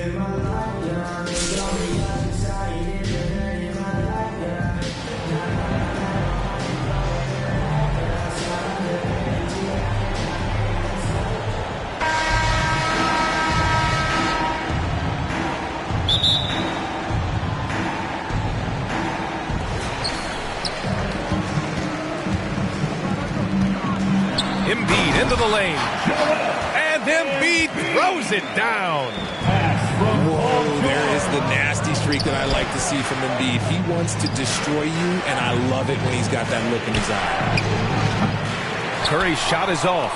Embiid into the lane. And Embiid throws it down. Whoa, there is the nasty streak that I like to see from Embiid. He wants to destroy you, and I love it when he's got that look in his eye. Curry's shot is off.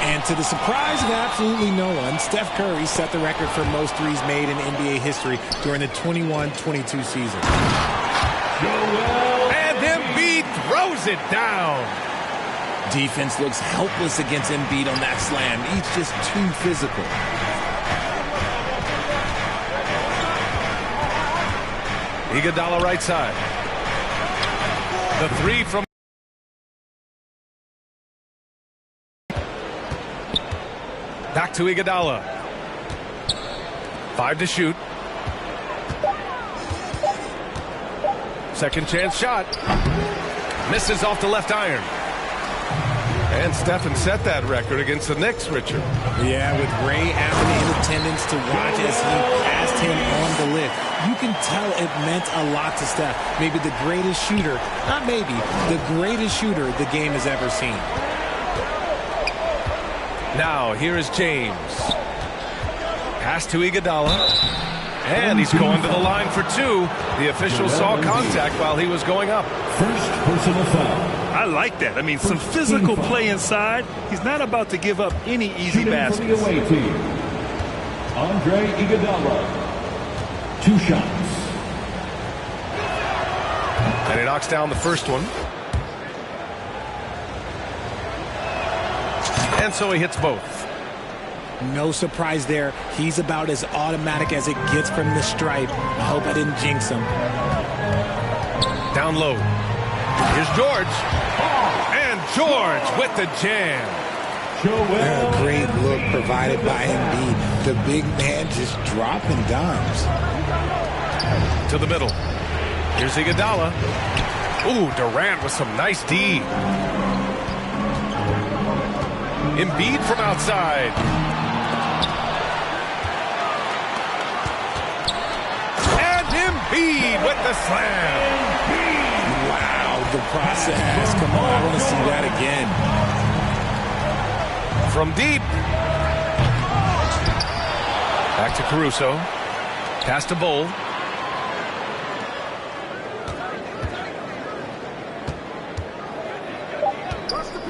And to the surprise of absolutely no one, Steph Curry set the record for most threes made in NBA history during the 21-22 season. And Embiid throws it down. Defense looks helpless against Embiid on that slam. He's just too physical. Iguodala right side. The three from back to Iguodala. 5 to shoot. Second chance shot. Misses off the left iron. And Stephen set that record against the Knicks, Richard. Yeah, with Ray Allen in attendance to watch as he passed him on the lift. You can tell it meant a lot to Steph. Maybe the greatest shooter, not maybe, the greatest shooter the game has ever seen. Now, here is James. Pass to Iguodala. And he's going to the line for 2. The official saw contact while he was going up. First personal foul. I like that. I mean, some physical play inside. He's not about to give up any easy baskets. Shooting for the away team, Andre Iguodala. 2 shots. And he knocks down the first one. And so he hits both. No surprise there. He's about as automatic as it gets from the stripe. I hope I didn't jinx him. Down low. Here's George. And George with the jam. A great look provided by Embiid. The big man just dropping dimes. To the middle. Here's Iguodala. Ooh, Durant with some nice D. Embiid from outside. And Embiid with the slam. Wow, the process. Come on, I want to see that again. From deep. Back to Caruso. Pass to Bull.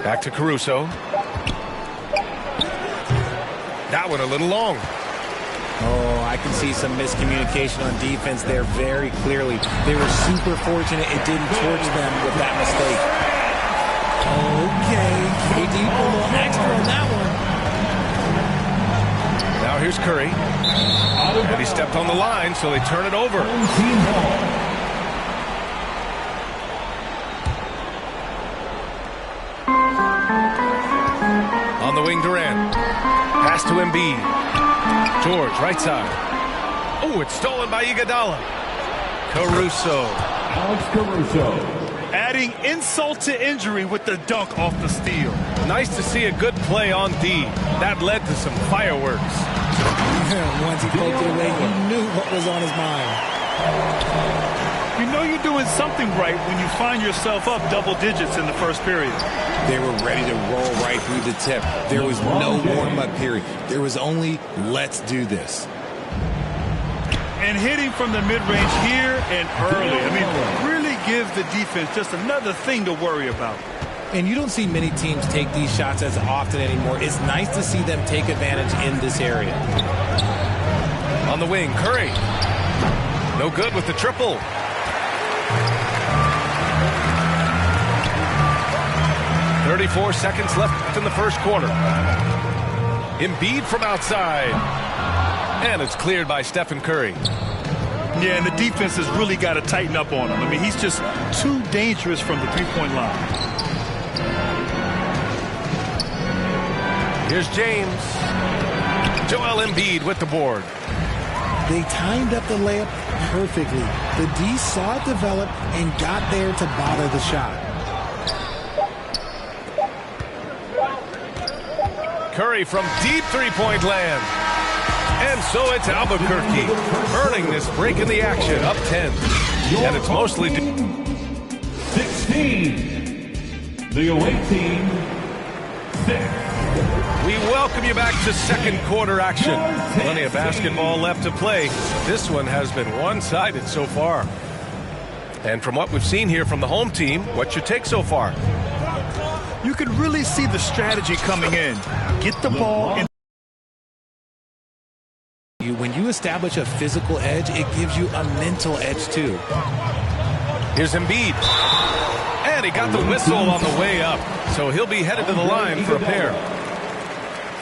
Back to Caruso. That one a little long. Oh, I can see some miscommunication on defense there very clearly. They were super fortunate it didn't torch them with that mistake. Okay, KD a little extra on that one. Now here's Curry. And he stepped on the line, so they turn it over. On the wing, Durant. Pass to Embiid. George, right side. Oh, it's stolen by Iguodala. Caruso. Alex Caruso. Adding insult to injury with the dunk off the steal. Nice to see a good play on D. That led to some fireworks. Once he poked it away, you knew what was on his mind. You know you're doing something right when you find yourself up double digits in the first period. They were ready to roll right through the tip. There was no warm-up period. There was only, let's do this. And hitting from the mid-range here and early. I mean, really gives the defense just another thing to worry about. And you don't see many teams take these shots as often anymore. It's nice to see them take advantage in this area. On the wing, Curry. No good with the triple. .34 seconds left in the first quarter. Embiid from outside. And it's cleared by Stephen Curry. Yeah, and the defense has really got to tighten up on him. I mean, he's just too dangerous from the three-point line. Here's James. Joel Embiid with the board. They timed up the layup perfectly. The D saw it develop and got there to bother the shot. Curry from deep three-point land. And so it's Albuquerque earning this break in the action, up 10. And it's mostly 16. The away team, 6. We welcome you back to second quarter action. Plenty of basketball left to play. This one has been one-sided so far. And from what we've seen here from the home team, what's your take so far? You can really see the strategy coming in. Get the ball in. When you establish a physical edge, it gives you a mental edge too. Here's Embiid. And he got the whistle on the way up. So he'll be headed to the line for a pair.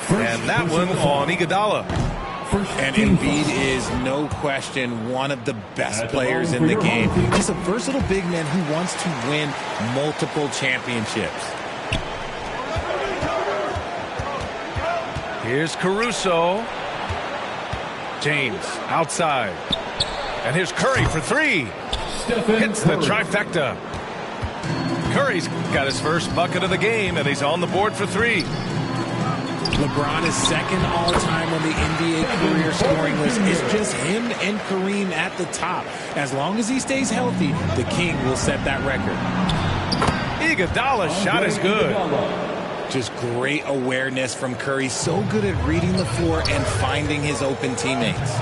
And that one on Iguodala. And Embiid is, no question, one of the best players in the game. He's a versatile big man who wants to win multiple championships. Here's Caruso. James outside. And here's Curry for three. Hits the trifecta. Curry's got his first bucket of the game, and he's on the board for three. LeBron is second all-time on the NBA career scoring list. It's just him and Kareem at the top. As long as he stays healthy, the King will set that record. Iguodala's shot is good. Just great awareness from Curry. So good at reading the floor and finding his open teammates.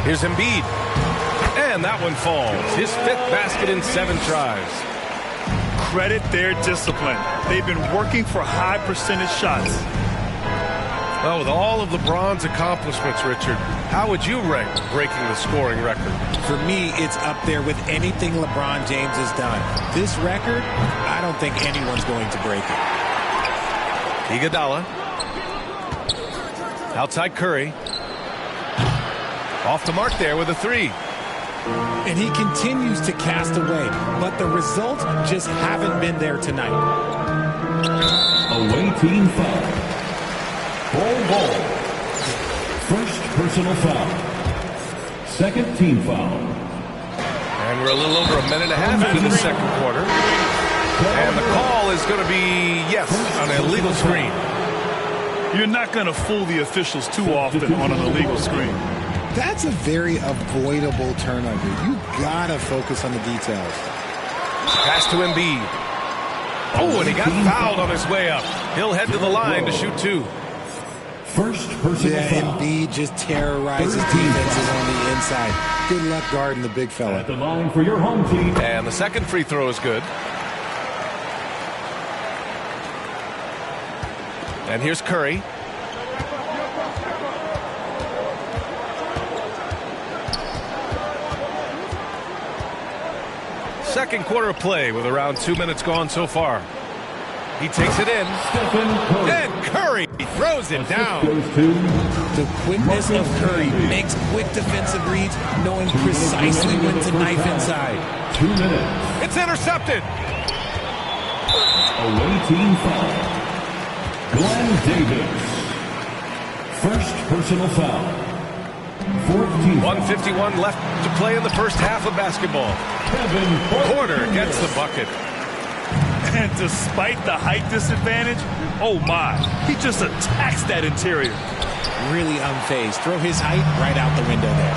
Here's Embiid. And that one falls. His fifth basket in 7 tries. Credit their discipline. They've been working for high percentage shots. Well, with all of LeBron's accomplishments, Richard, how would you rank breaking the scoring record? For me, it's up there with anything LeBron James has done. This record, I don't think anyone's going to break it. Iguodala. Outside Curry. Off the mark there with a three. And he continues to cast away, but the results just haven't been there tonight. Away team foul. Ball. First personal foul. Second team foul. And we're a little over a minute and a half into the second quarter. And the call is going to be, yes, on an illegal screen. You're not going to fool the officials too often on an illegal screen. That's a very avoidable turnover. You gotta focus on the details. Pass to Embiid. Oh, and he got fouled on his way up. He'll head to the line to shoot 2. First personal foul. Embiid just terrorizes defenses on the inside. Good luck guarding the big fella. At the line for your home team. And the second free throw is good. And here's Curry. Second quarter of play with around 2 minutes gone so far. He takes it in. And Curry throws it down. The quickness of Curry makes quick defensive reads, knowing precisely when to knife inside. 2 minutes. It's intercepted. Away team foul. Glenn Davis. First personal foul. 1:51 left to play in the first half of basketball. Porter gets the bucket. And despite the height disadvantage, oh my, he just attacks that interior. Really unfazed. Throw his height right out the window there.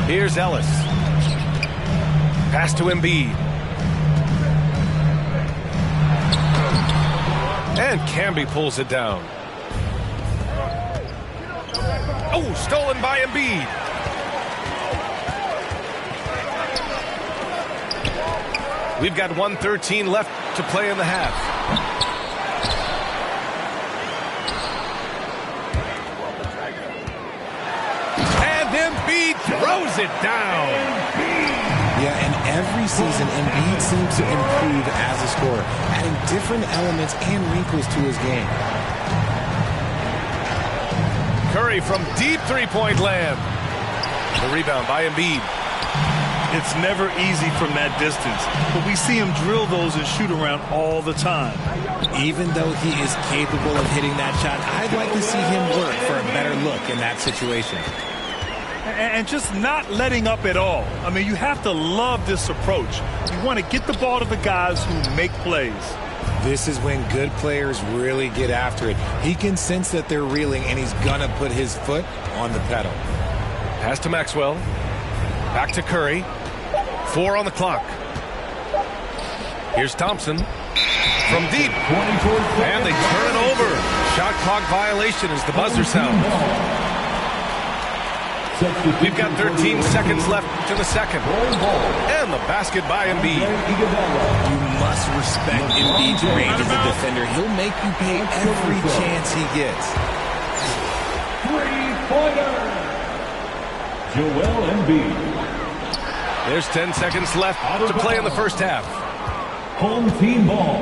Here's Ellis. Pass to Embiid. And Camby pulls it down. Oh, stolen by Embiid. We've got 1:13 left to play in the half. And Embiid throws it down. Yeah, and every season, Embiid seems to improve as a scorer, adding different elements and wrinkles to his game. Curry from deep three-point land. The rebound by Embiid. It's never easy from that distance, but we see him drill those and shoot around all the time. Even though he is capable of hitting that shot, I'd like to see him work for a better look in that situation. And just not letting up at all. I mean, you have to love this approach. You want to get the ball to the guys who make plays. This is when good players really get after it. He can sense that they're reeling, and he's going to put his foot on the pedal. Pass to Maxwell. Back to Curry. 4 on the clock. Here's Thompson. From deep. And they turn it over. Shot clock violation as the buzzer sounds. We've got 13 seconds left in the second. And the basket by Embiid. You must respect Embiid's range as a defender. He'll make you pay every chance he gets. Three-pointer. Joel Embiid. There's 10 seconds left to play in the first half. Home team ball.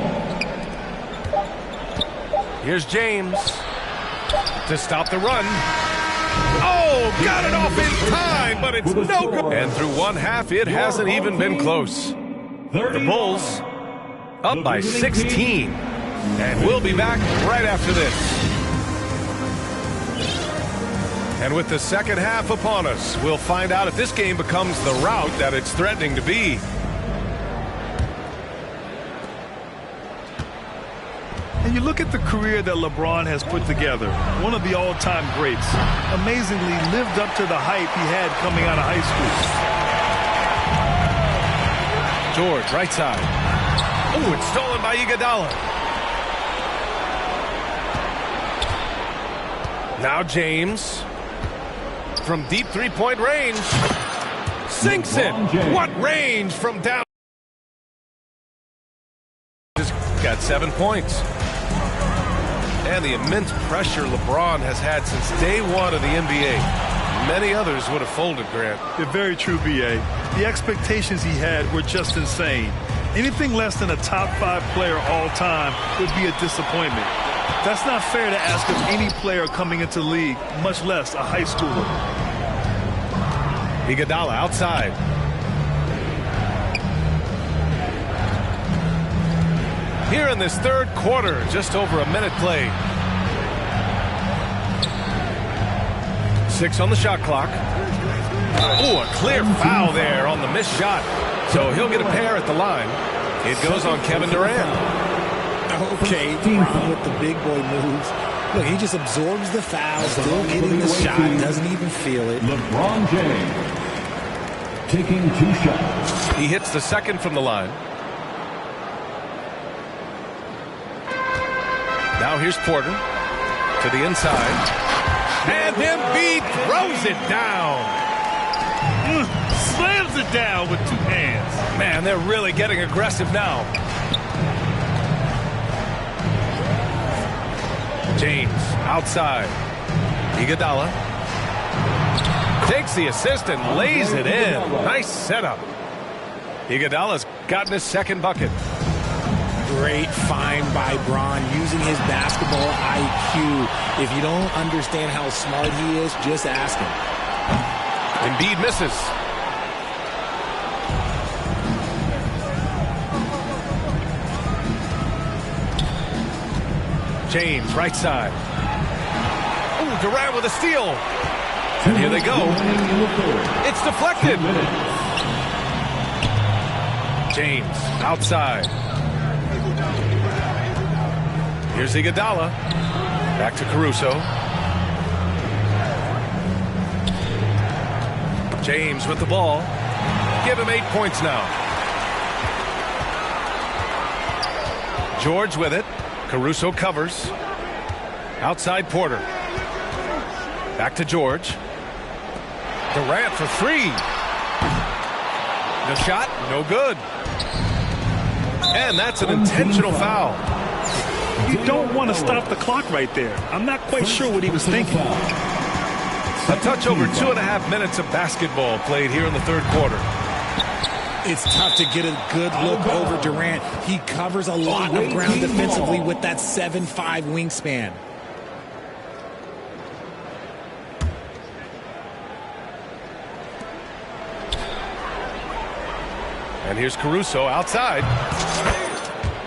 Here's James to stop the run. Oh, got it off in time, but it's no good. And through one half, it hasn't even been close. The Bulls up by 16. And we'll be back right after this. And with the second half upon us, we'll find out if this game becomes the rout that it's threatening to be. And you look at the career that LeBron has put together, one of the all-time greats. Amazingly lived up to the hype he had coming out of high school. George, right side. Oh, it's stolen by Iguodala. Now James. From deep three-point range. Sinks it. What range from down. Just got 7 points. And the immense pressure LeBron has had since day one of the NBA. Many others would have folded, Grant. They're very true, B.A. The expectations he had were just insane. Anything less than a top 5 player all time would be a disappointment. That's not fair to ask of any player coming into the league, much less a high schooler. Iguodala outside. Here in this third quarter, just over a minute played. 6 on the shot clock. Oh, a clear foul there on the missed shot. So he'll get a pair at the line. It goes on Kevin Durant. Okay, Brown with the big boy moves. Look, he just absorbs the foul, still getting the shot, doesn't even feel it. LeBron James taking 2 shots. He hits the second from the line. Now here's Porter to the inside. And Embiid throws it down. Slams it down with 2 hands. Man, they're really getting aggressive now. James outside. Iguodala takes the assist and lays it in. Nice setup. Iguodala's gotten his second bucket. Great find by Bron using his basketball IQ. If you don't understand how smart he is, just ask him. Embiid misses. James, right side. Oh, Durant with a steal. And here they go. It's deflected. James, outside. Here's Iguodala. Back to Caruso. James with the ball. Give him 8 points now. George with it. Caruso covers. Outside Porter. Back to George. Durant for 3. The shot, no good. And that's an intentional foul. You don't want to stop the clock right there. I'm not quite sure what he was thinking. A touch over 2.5 minutes of basketball played here in the third quarter. It's tough to get a good look over Durant. He covers a lot of ground defensively with that 7'5" wingspan. And here's Caruso outside.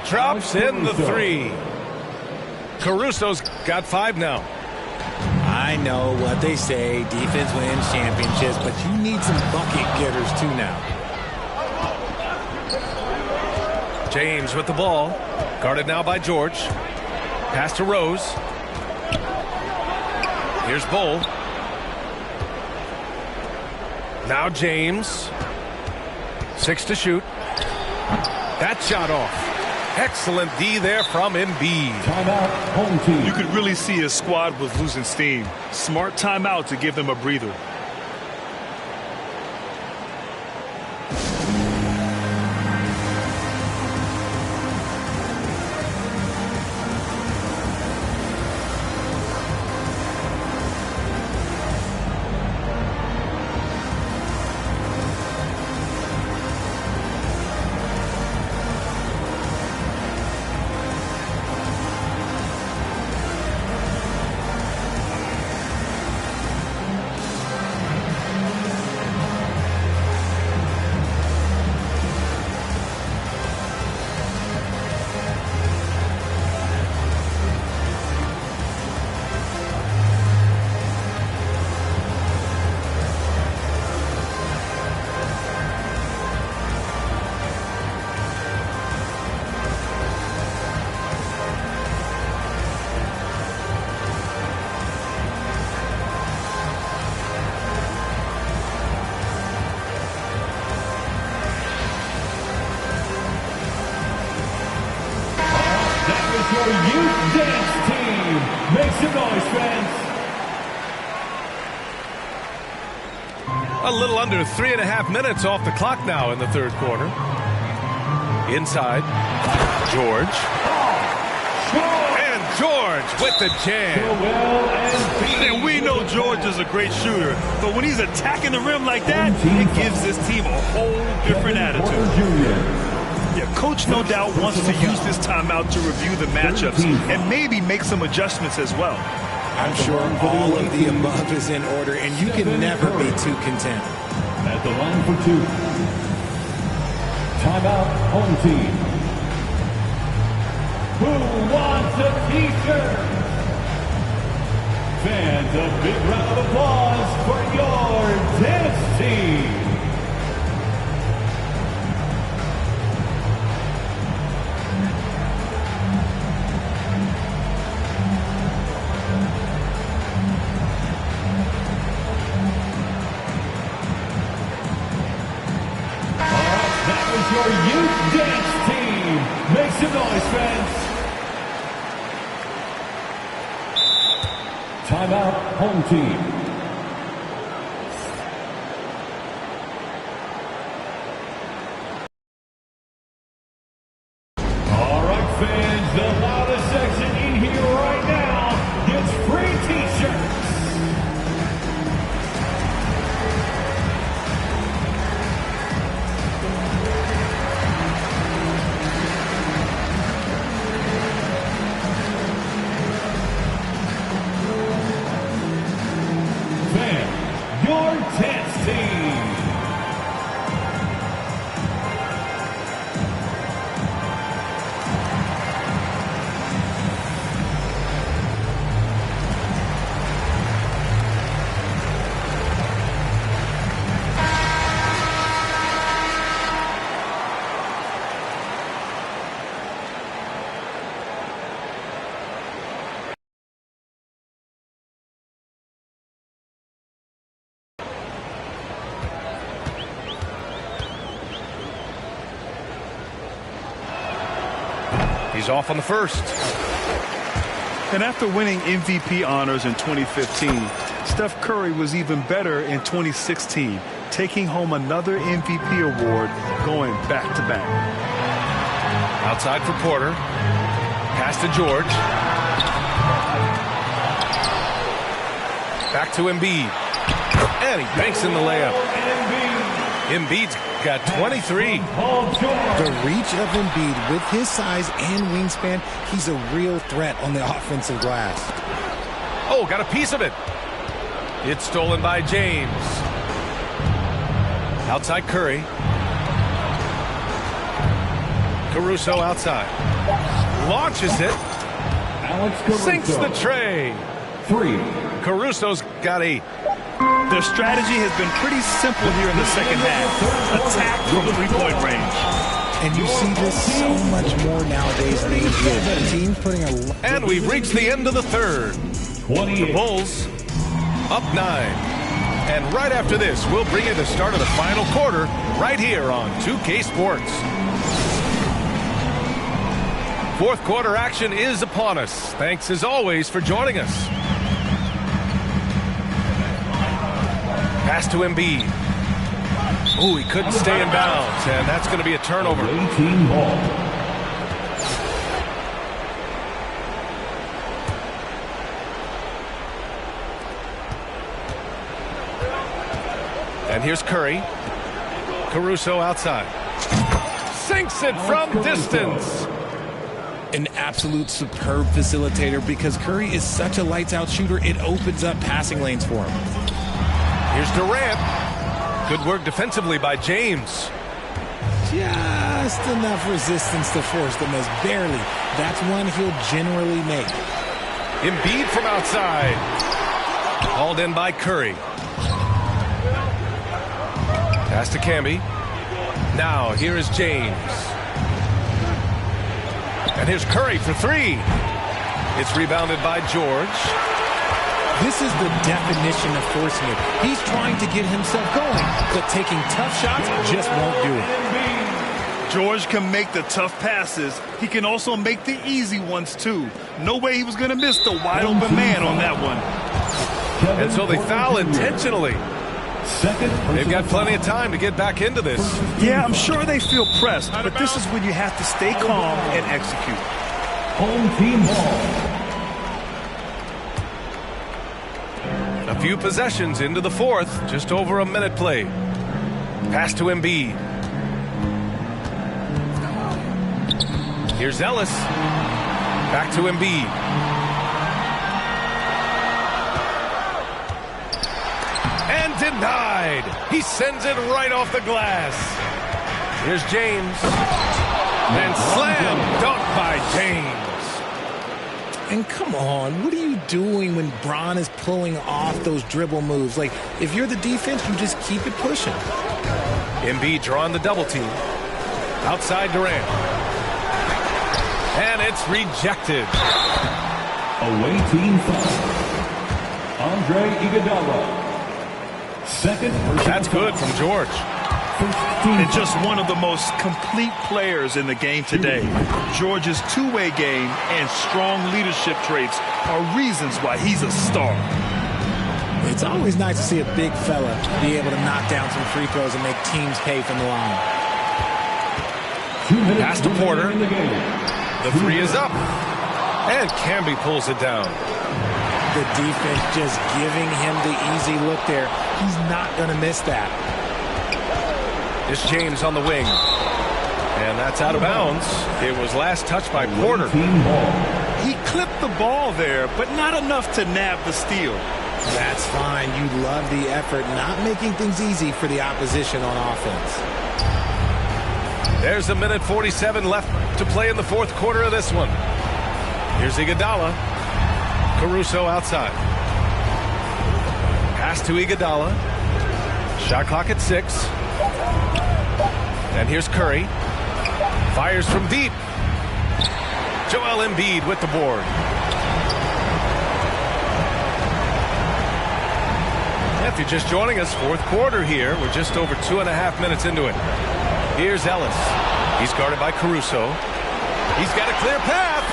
Drops in the three. Caruso's got 5 now. I know what they say, defense wins championships, but you need some bucket getters too now. James with the ball. Guarded now by George. Pass to Rose. Here's Bull. Now James. 6 to shoot. That shot off. Excellent D there from Embiid. Timeout, home team. You could really see his squad was losing steam. Smart timeout to give them a breather. Your youth dance team. Make some noise, fans. A little under 3.5 minutes off the clock now in the third quarter. Inside. George. And George with the jam. And we know George is a great shooter, but when he's attacking the rim like that, it gives this team a whole different attitude. Yeah, Coach no doubt wants to use this timeout to review the matchups and maybe make some adjustments as well. I'm sure all of the above is in order, and you can never be too content. At the line for 2. Timeout, home team. Who wants a t-shirt? Fans, a big round of applause for your dance team. Your youth dance team. Make some noise, fans. Timeout, home team. All right, fans, the loudest section in here right now gets free t-shirts. Your dance team. He's off on the first. And after winning MVP honors in 2015, Steph Curry was even better in 2016, taking home another MVP award, going back-to-back. Outside for Porter. Pass to George. Back to Embiid. And he banks in the layup. Embiid's got 23. The reach of Embiid with his size and wingspan, he's a real threat on the offensive glass. Oh, got a piece of it. It's stolen by James. Outside Curry. Caruso outside. Launches it. Alex Caruso. Sinks the tray. 3. Caruso's got a... Their strategy has been pretty simple here in the second half. Attack from three-point range. And you see this so much more nowadays in the NBA. Teams putting a... And we've reached the end of the third. 28. The Bulls up 9. And right after this, we'll bring you the start of the final quarter right here on 2K Sports. Fourth quarter action is upon us. Thanks as always for joining us. Pass to Embiid. Ooh, he couldn't stay in bounds, and that's going to be a turnover. 18 ball. And here's Curry. Caruso outside. Sinks it from distance. An absolute superb facilitator because Curry is such a lights-out shooter. It opens up passing lanes for him. Here's Durant. Good work defensively by James. Just enough resistance to force the miss. Barely. That's one he'll generally make. Embiid from outside. Hauled in by Curry. Pass to Camby. Now here is James. And here's Curry for 3. It's rebounded by George. This is the definition of forcing it. He's trying to get himself going, but taking tough shots just won't do it. George can make the tough passes. He can also make the easy ones, too. No way he was going to miss the wide-open man on that one. And so they foul intentionally. They've got plenty of time to get back into this. Yeah, I'm sure they feel pressed, but this is when you have to stay calm and execute. Home team ball. A few possessions into the fourth, just over a minute played. Pass to Embiid. Here's Ellis. Back to Embiid. And denied. He sends it right off the glass. Here's James. And slam dunk by James. And come on, what are you doing when Bron is pulling off those dribble moves? Like, if you're the defense, you just keep it pushing. Embiid drawing the double team. Outside Durant. And it's rejected. Away team foul. Andre Iguodala. Second. That's good from George. And just one of the most complete players in the game today. George's two-way game and strong leadership traits are reasons why he's a star. It's always nice to see a big fella be able to knock down some free throws and make teams pay from the line. Pass to Porter. The 3 is up. And Camby pulls it down. The defense just giving him the easy look there. He's not going to miss that. It's James on the wing. And that's out of bounds. It was last touched by Porter. He clipped the ball there, but not enough to nab the steal. That's fine. You love the effort, not making things easy for the opposition on offense. There's a minute 47 left to play in the fourth quarter of this one. Here's Iguodala. Caruso outside. Pass to Iguodala. Shot clock at 6. And here's Curry. Fires from deep. Joel Embiid with the board. If you're just joining us, fourth quarter here. We're just over 2.5 minutes into it. Here's Ellis. He's guarded by Caruso. He's got a clear path.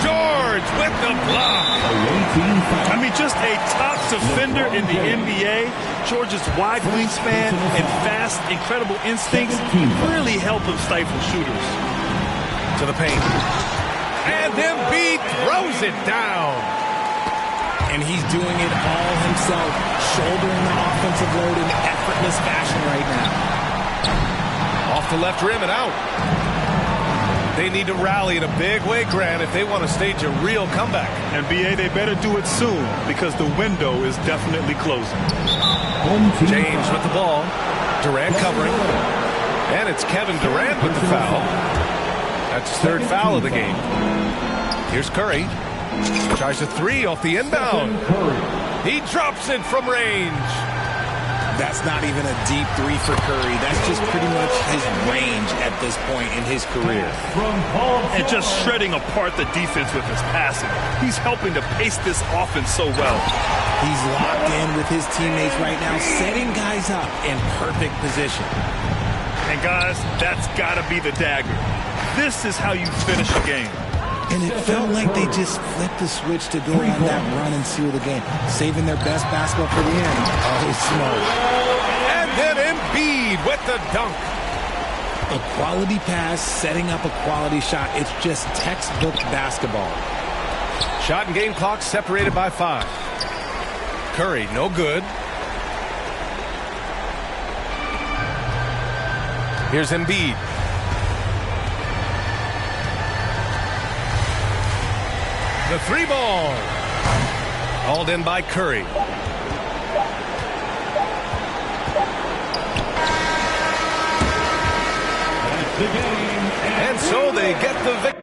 George with the block. I mean, just a top defender in the NBA. George's wide wingspan and fast, incredible instincts really help him stifle shooters. To the paint. And Embiid throws it down. And he's doing it all himself, shouldering the offensive load in effortless fashion right now. Off the left rim and out. They need to rally in a big way, Grant, if they want to stage a real comeback. NBA, they better do it soon because the window is definitely closing. James with the ball. Durant covering. And it's Kevin Durant with the foul. That's his third foul of the game. Here's Curry. Tries a three off the inbound. He drops it from range. That's not even a deep three for Curry. That's just pretty much his range at this point in his career. And just shredding apart the defense with his passing. He's helping to pace this offense so well. He's locked in with his teammates right now, setting guys up in perfect position. And guys, that's got to be the dagger. This is how you finish a game. And it felt like they just flipped the switch to go on that run and seal the game, saving their best basketball for the end. Oh, smart. And then Embiid with the dunk. A quality pass, setting up a quality shot. It's just textbook basketball. Shot and game clock separated by 5. Curry, no good. Here's Embiid. The three ball. Hauled in by Curry. And so they get the victory.